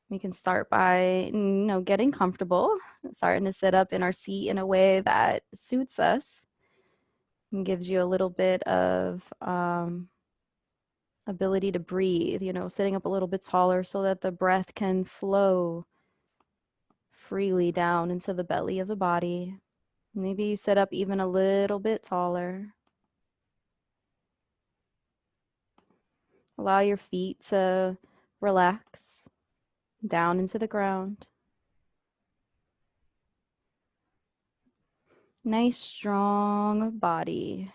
We can start by, getting comfortable, starting to sit up in our seat in a way that suits us and gives you a little bit of ability to breathe, sitting up a little bit taller so that the breath can flow freely down into the belly of the body. Maybe you sit up even a little bit taller. Allow your feet to relax down into the ground. Nice, strong body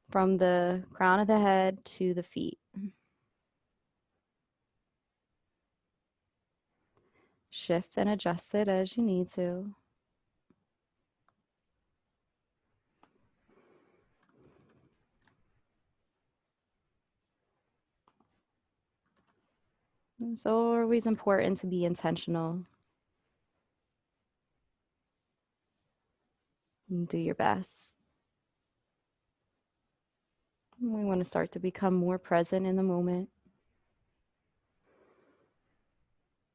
from the crown of the head to the feet. Shift and adjust it as you need to. It's always important to be intentional and do your best. We want to start to become more present in the moment.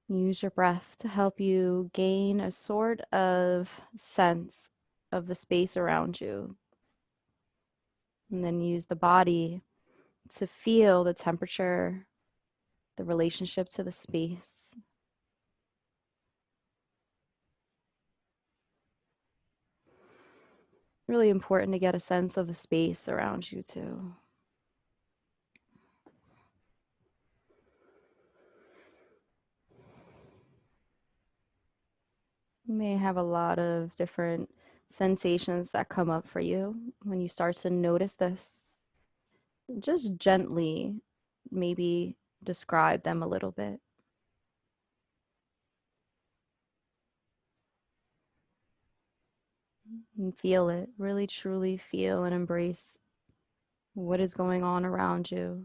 Use your breath to help you gain a sort of sense of the space around you. And then use the body to feel the temperature, the relationship to the space. Really important to get a sense of the space around you too. You may have a lot of different sensations that come up for you when you start to notice this. Just gently, maybe describe them a little bit. And feel it. Really, truly feel and embrace what is going on around you,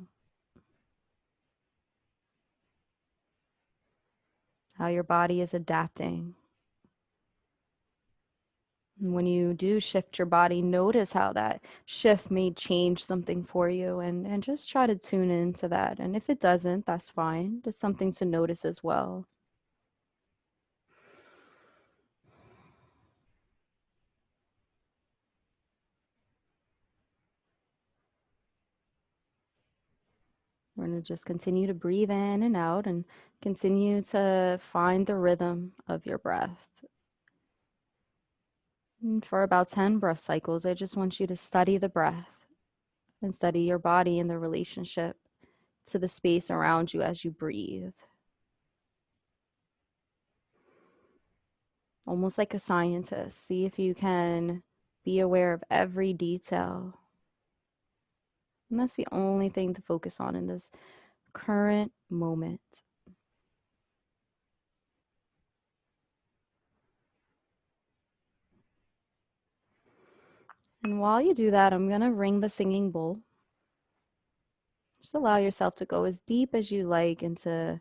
how your body is adapting. And when you do shift your body, notice how that shift may change something for you and just try to tune into that. And if it doesn't, that's fine. Just something to notice as well. We're going to just continue to breathe in and out and continue to find the rhythm of your breath. And for about 10 breath cycles, I just want you to study the breath and study your body and the relationship to the space around you as you breathe. Almost like a scientist, see if you can be aware of every detail. And that's the only thing to focus on in this current moment. And while you do that, I'm going to ring the singing bowl. Just allow yourself to go as deep as you like into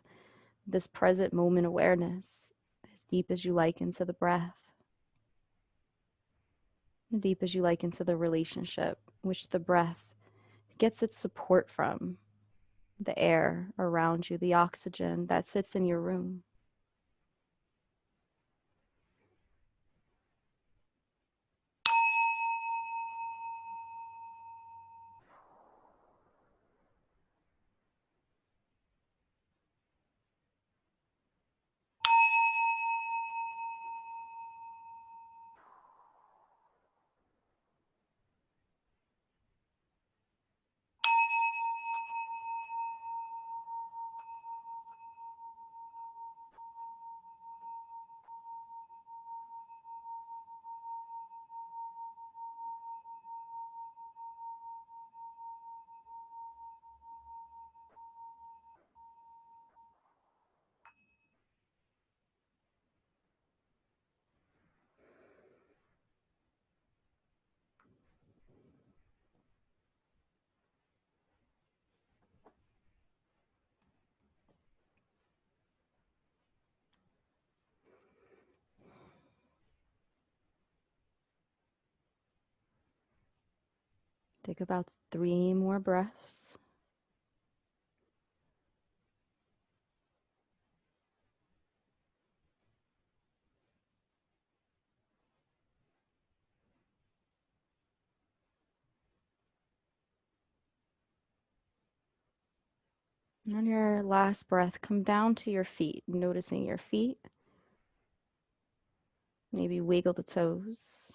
this present moment awareness, as deep as you like into the breath, as deep as you like into the relationship, which the breath gets its support from, the air around you, the oxygen that sits in your room. Take about 3 more breaths. On your last breath, come down to your feet, noticing your feet. Maybe wiggle the toes.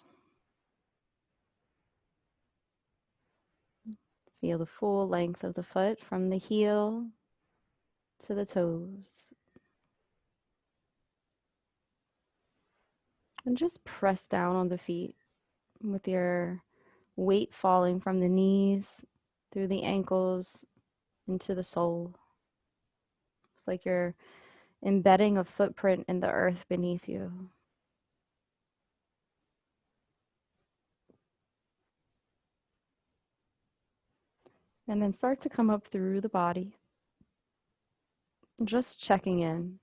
Feel the full length of the foot from the heel to the toes. And just press down on the feet with your weight falling from the knees through the ankles into the sole. It's like you're embedding a footprint in the earth beneath you. And then start to come up through the body, just checking in,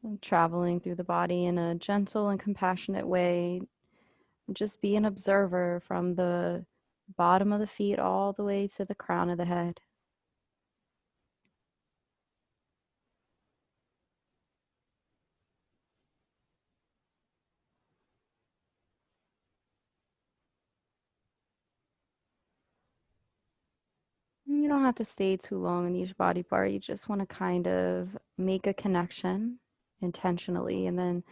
and traveling through the body in a gentle and compassionate way. Just be an observer from the bottom of the feet all the way to the crown of the head. You don't have to stay too long in each body part. You just want to kind of make a connection intentionally. And then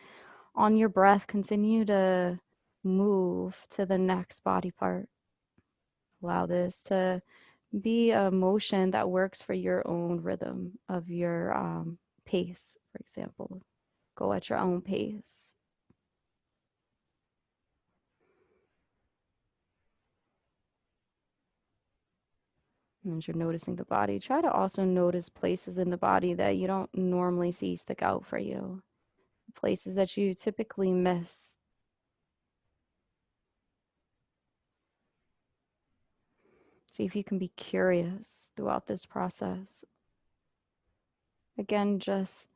on your breath, continue to move to the next body part. Allow this to be a motion that works for your own rhythm of your pace, for example. Go at your own pace. And as you're noticing the body, try to also notice places in the body that you don't normally see stick out for you, places that you typically miss. See if you can be curious throughout this process. Again, just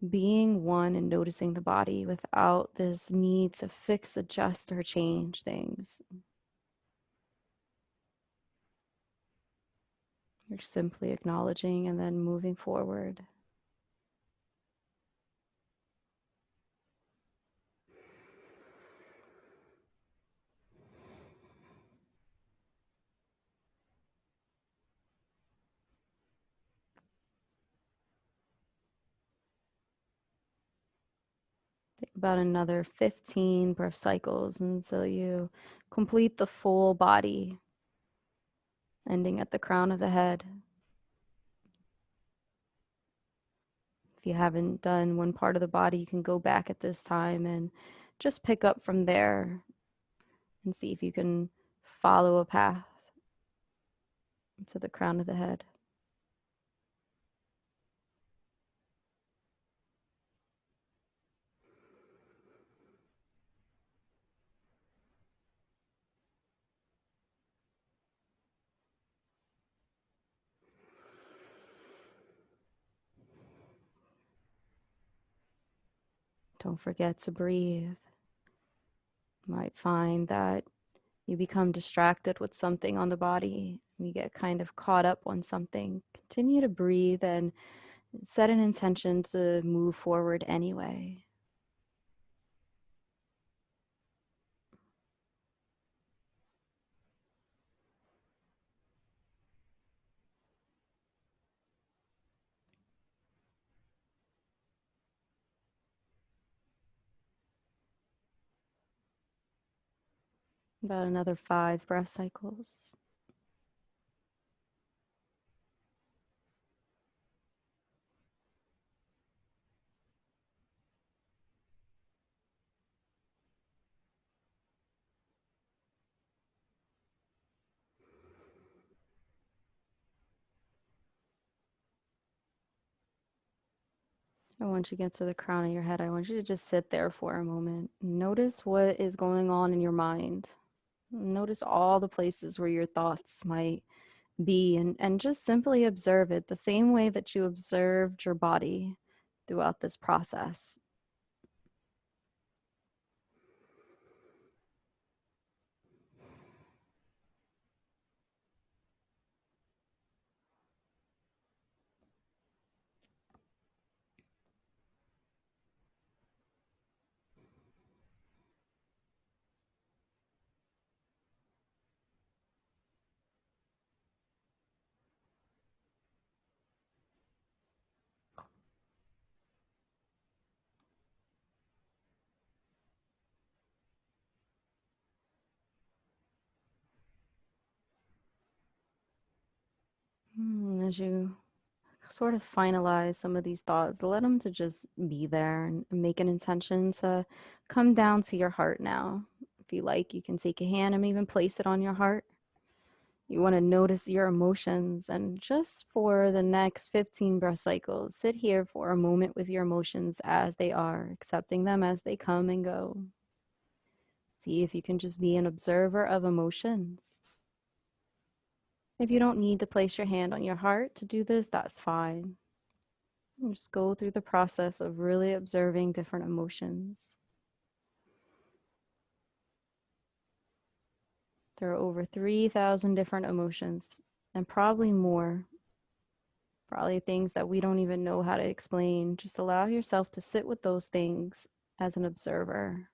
being one and noticing the body without this need to fix, adjust, or change things. You're simply acknowledging and then moving forward. Take about another 15 breath cycles until you complete the full body, ending at the crown of the head. If you haven't done one part of the body, you can go back at this time and just pick up from there and see if you can follow a path to the crown of the head. Don't forget to breathe. You might find that you become distracted with something on the body. You get kind of caught up on something. Continue to breathe and set an intention to move forward anyway. About another 5 breath cycles. And once you get to the crown of your head, I want you to just sit there for a moment. Notice what is going on in your mind. Notice all the places where your thoughts might be, and just simply observe it the same way that you observed your body throughout this process. as you sort of finalize some of these thoughts, let them to just be there and make an intention to come down to your heart now. If you like, you can take a hand and even place it on your heart. You want to notice your emotions, and just for the next 15 breath cycles, sit here for a moment with your emotions as they are, accepting them as they come and go. See if you can just be an observer of emotions. If you don't need to place your hand on your heart to do this, that's fine. Just go through the process of really observing different emotions. There are over 3,000 different emotions, and probably more. Probably things that we don't even know how to explain. Just allow yourself to sit with those things as an observer.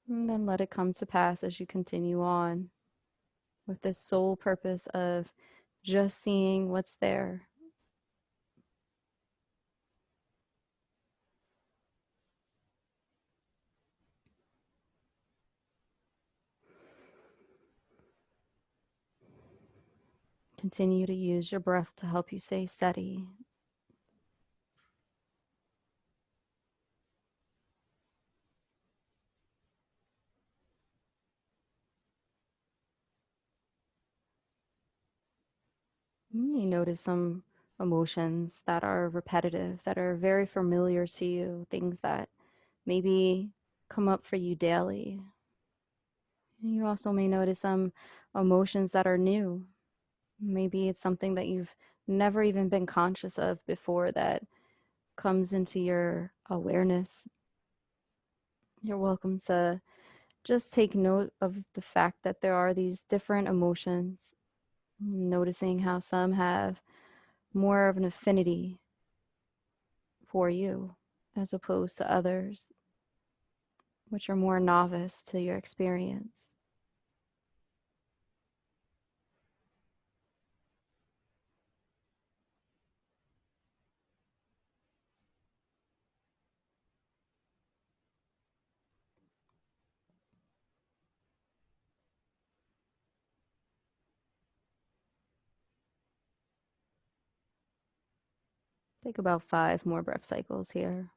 And then let it come to pass as you continue on with this sole purpose of just seeing what's there. Continue to use your breath to help you stay steady. You notice some emotions that are repetitive, that are very familiar to you, things that maybe come up for you daily. You also may notice some emotions that are new. Maybe it's something that you've never even been conscious of before that comes into your awareness. You're welcome to just take note of the fact that there are these different emotions, noticing how some have more of an affinity for you as opposed to others, which are more novice to your experience. Take about 5 more breath cycles here.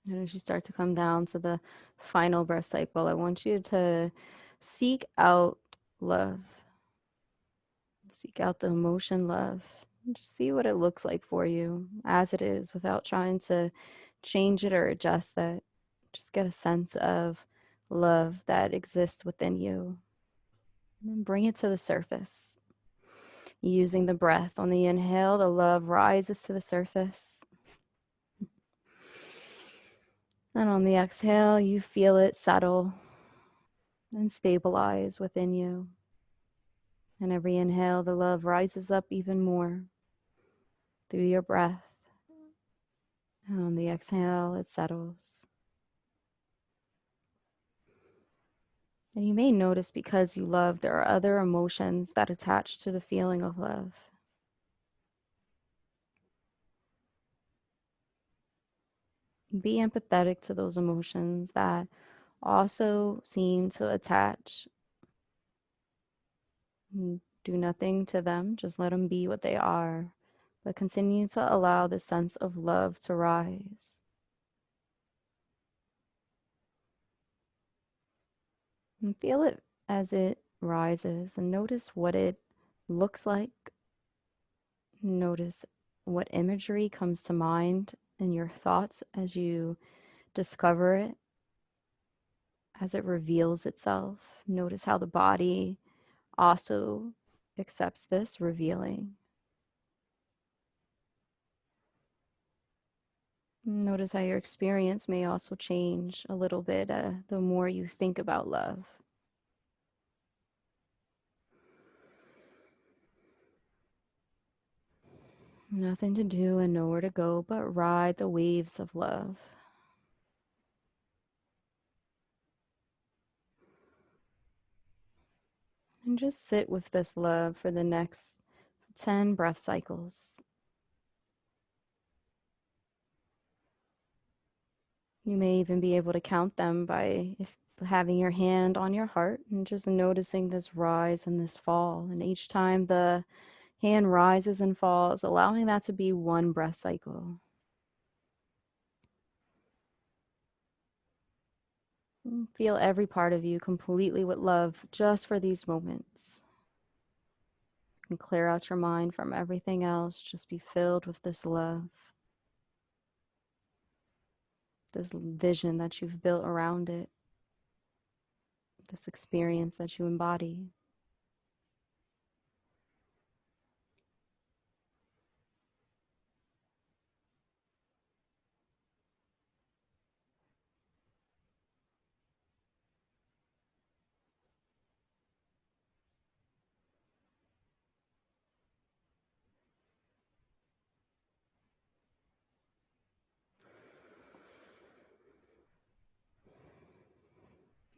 And as you start to come down to the final breath cycle, I want you to seek out love. Seek out the emotion love. Just see what it looks like for you as it is without trying to change it or adjust that. Just get a sense of love that exists within you. And then bring it to the surface. Using the breath on the inhale, the love rises to the surface. And on the exhale, you feel it settle and stabilize within you. And every inhale, the love rises up even more through your breath. And on the exhale, it settles. And you may notice because you love, there are other emotions that attach to the feeling of love. Be empathetic to those emotions that also seem to attach. Do nothing to them, just let them be what they are, but continue to allow the sense of love to rise. And feel it as it rises and notice what it looks like. Notice what imagery comes to mind in your thoughts as you discover it, as it reveals itself. Notice how the body also accepts this revealing. Notice how your experience may also change a little bit the more you think about love. Nothing to do and nowhere to go but ride the waves of love. And And just sit with this love for the next 10 breath cycles. You may even be able to count them by having your hand on your heart and just noticing this rise and this fall. And each time the hand rises and falls, allowing that to be one breath cycle. Feel every part of you completely with love just for these moments. You can clear out your mind from everything else, just be filled with this love, this vision that you've built around it, this experience that you embody.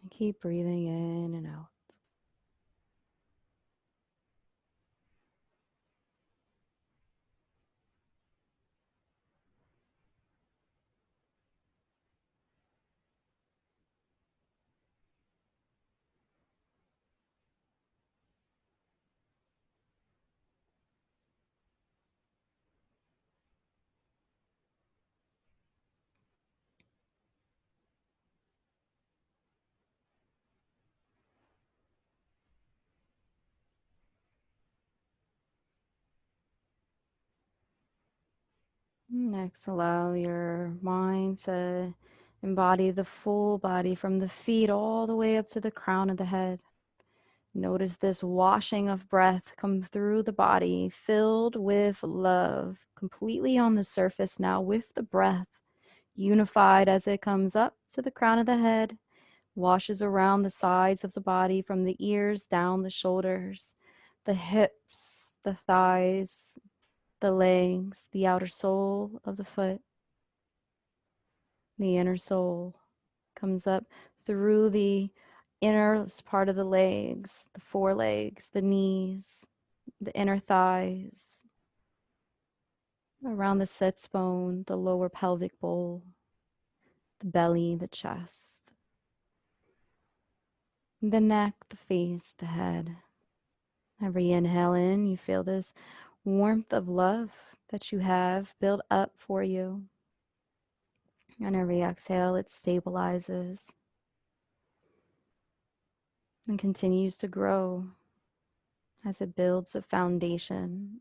And keep breathing in and out. Next, allow your mind to embody the full body from the feet all the way up to the crown of the head. Notice this washing of breath come through the body, filled with love, completely on the surface now with the breath, unified as it comes up to the crown of the head, washes around the sides of the body from the ears down the shoulders, the hips, the thighs, the legs, the outer sole of the foot, the inner sole comes up through the inner part of the legs, the forelegs, the knees, the inner thighs, around the sits bone, the lower pelvic bowl, the belly, the chest, the neck, the face, the head. Every inhale in, you feel this warmth of love that you have built up for you. And every exhale, it stabilizes and continues to grow as it builds a foundation.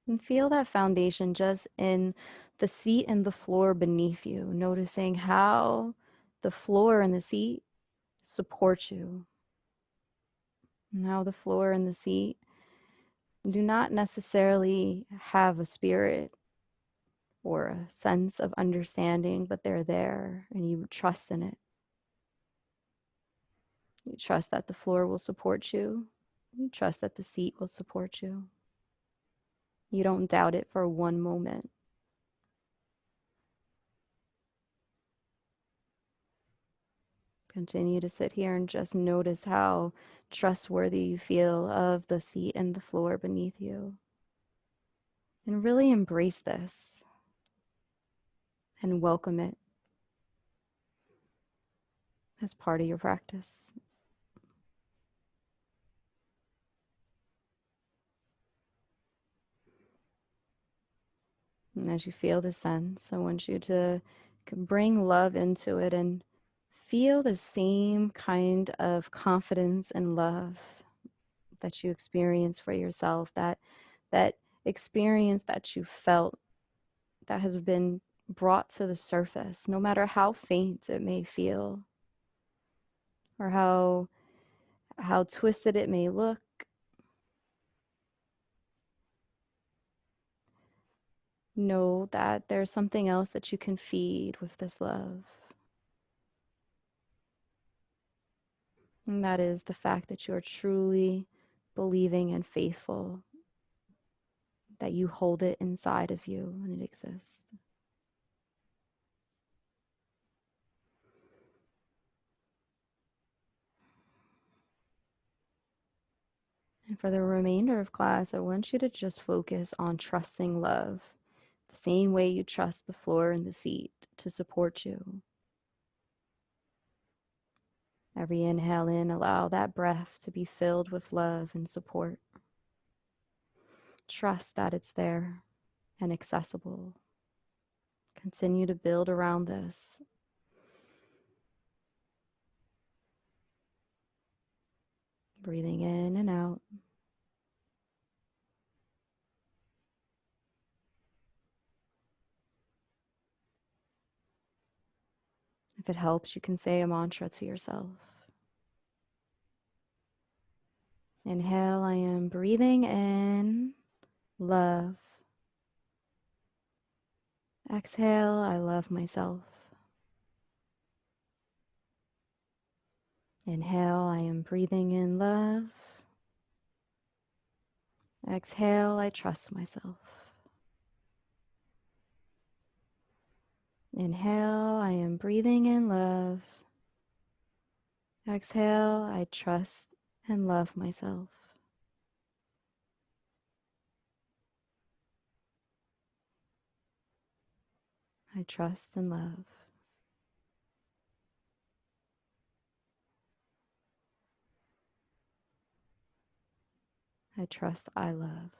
And feel that foundation just in the seat and the floor beneath you, noticing how the floor and the seat support you. And how the floor and the seat do not necessarily have a spirit or a sense of understanding, but they're there and you trust in it. You trust that the floor will support you. You trust that the seat will support you. You don't doubt it for one moment. Continue to sit here and just notice how trustworthy you feel of the seat and the floor beneath you. And really embrace this and welcome it as part of your practice. And as you feel the sense, I want you to bring love into it and feel the same kind of confidence and love that you experience for yourself, that experience that you felt that has been brought to the surface, no matter how faint it may feel or how twisted it may look. Know that there's something else that you can feed with this love. And that is the fact that you are truly believing and faithful, that you hold it inside of you and it exists. And for the remainder of class, I want you to just focus on trusting love, the same way you trust the floor and the seat to support you. Every inhale in, allow that breath to be filled with love and support. Trust that it's there and accessible. Continue to build around this. Breathing in and out. If it helps, you can say a mantra to yourself. Inhale, I am breathing in love. Exhale, I love myself. Inhale, I am breathing in love. Exhale, I trust myself. Inhale, I am breathing in love. Exhale, I trust and love myself. I trust and love. I trust, I love.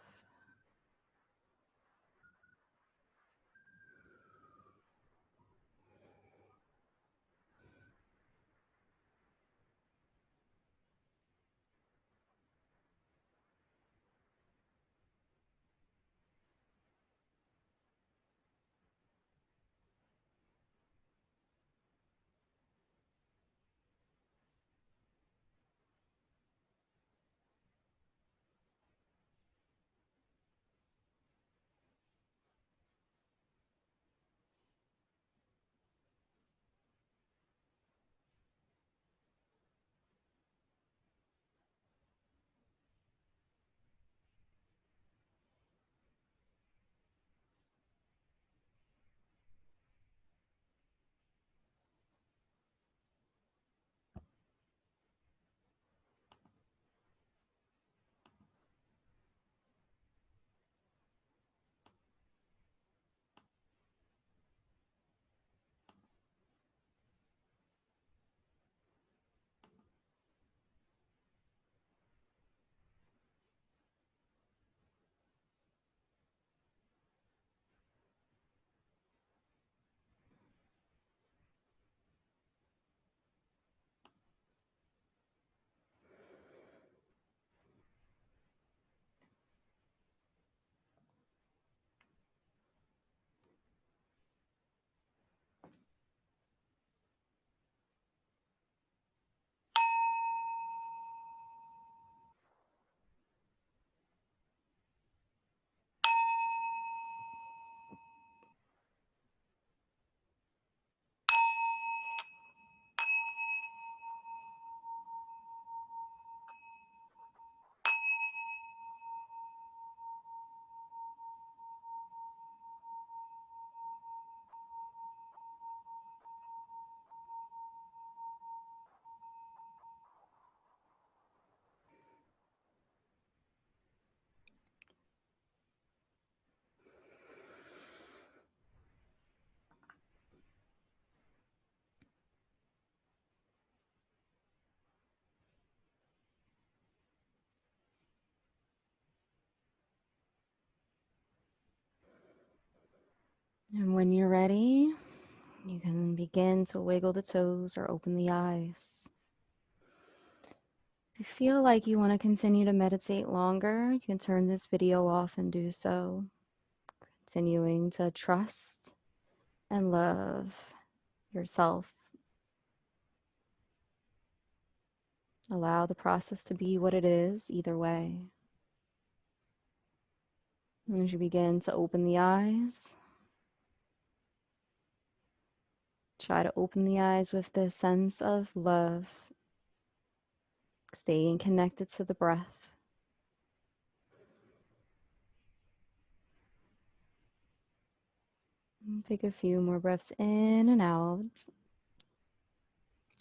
And when you're ready, you can begin to wiggle the toes or open the eyes. If you feel like you want to continue to meditate longer, you can turn this video off and do so. Continuing to trust and love yourself. Allow the process to be what it is, either way. And as you begin to open the eyes, try to open the eyes with this sense of love, staying connected to the breath. And take a few more breaths in and out.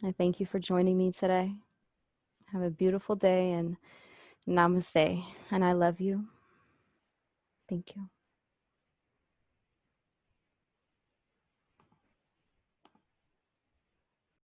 I thank you for joining me today. Have a beautiful day and Namaste. And I love you. Thank you.